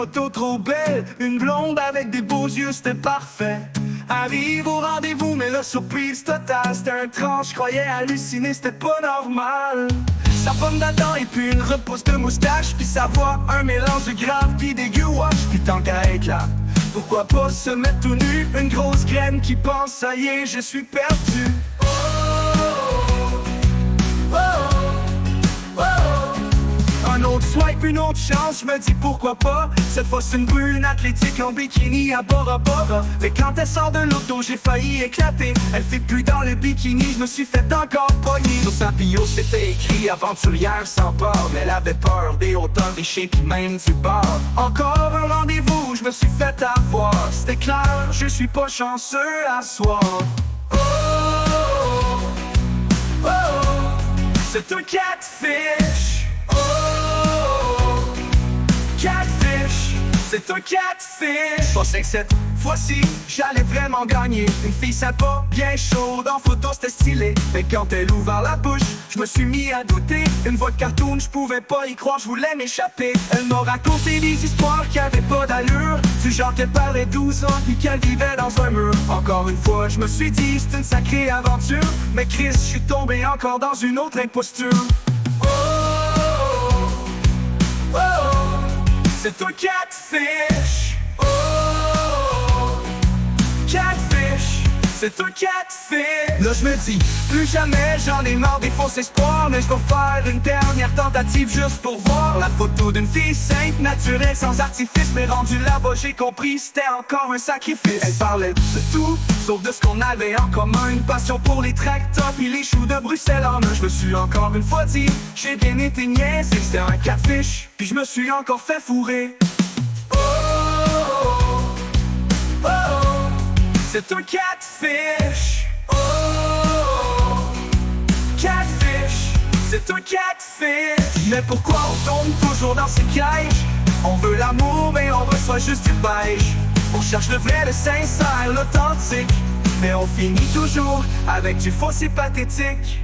photo trop belle, une blonde avec des beaux yeux, c'était parfait. Arrive au rendez-vous, mais la surprise totale, c'était un tranche, je croyais halluciner, c'était pas normal. Sa pomme d'Adam et puis une repousse de moustache, puis sa voix, un mélange de grave puis dégueu, wesh, puis tant qu'à être là, pourquoi pas se mettre tout nu, une grosse graine qui pense, ça y est, je suis perdu. Un autre swipe, une autre chance, je me dis pourquoi pas. Cette fois c'est une brune athlétique en bikini à Bora Bora. Mais quand elle sort de l'auto, j'ai failli éclater. Elle fait plus dans le bikini, je me suis fait encore pogner. Sur sa bio c'était écrit aventurière sans peur, mais elle avait peur des hauteurs, des chiens pis même du bord. Encore un rendez-vous, je me suis fait avoir. C'était clair, je suis pas chanceux à soir. C'est un catfish. Catfish, c'est un catfish. Pensais que cette fois-ci, j'allais vraiment gagner. Une fille sympa, bien chaude, en photo c'était stylé. Mais quand elle ouvert la bouche, je me suis mis à douter. Une voix de cartoon, je pouvais pas y croire, je voulais m'échapper. Elle m'a raconté des histoires qui avaient pas d'allure. Du genre qu'elle parlait 12 ans, puis qu'elle vivait dans un mur. Encore une fois, je me suis dit, c'est une sacrée aventure. Mais Chris, je suis tombé encore dans une autre imposture. C'est un catfish. Catfish, c'est un catfish. Là je me dis, plus jamais j'en ai marre des faux espoirs. Mais je vais faire une dernière tentative juste pour voir la photo d'une fille simple, naturelle, sans artifice. Mais rendu là-bas j'ai compris, c'était encore un sacrifice. Elle parlait de tout, sauf de ce qu'on avait en commun. Une passion pour les tracteurs puis les choux de Bruxelles en un. Je me suis encore une fois dit, j'ai bien été niaisé, c'était un catfish. Puis je me suis encore fait fourrer. C'est un catfish. Catfish, c'est un catfish. Mais pourquoi on tombe toujours dans ces pièges? On veut l'amour mais on reçoit juste du beige. On cherche le vrai, le sincère, l'authentique. Mais on finit toujours avec du faux, c'est pathétique.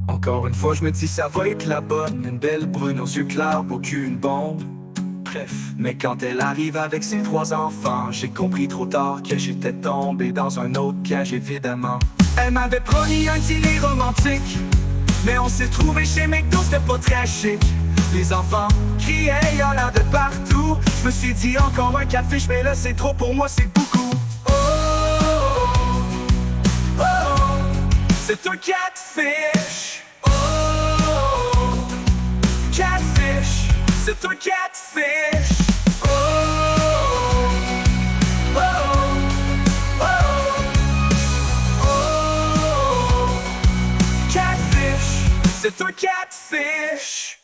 Encore une fois je me dis ça va être la bonne. Une belle brune aux yeux clairs, aucune bombe. Bref, mais quand elle arrive avec ses 3 enfants, j'ai compris trop tard que j'étais tombé dans un autre piège évidemment. Elle m'avait promis un dîner romantique, mais on s'est trouvé chez McDo, c'était pas très chic. Les enfants criaient, y'en a de partout. Je me suis dit encore un catfish, mais là c'est trop pour moi, c'est beaucoup. C'est un catfish. Catfish, c'est un catfish. Catfish, c'est un catfish.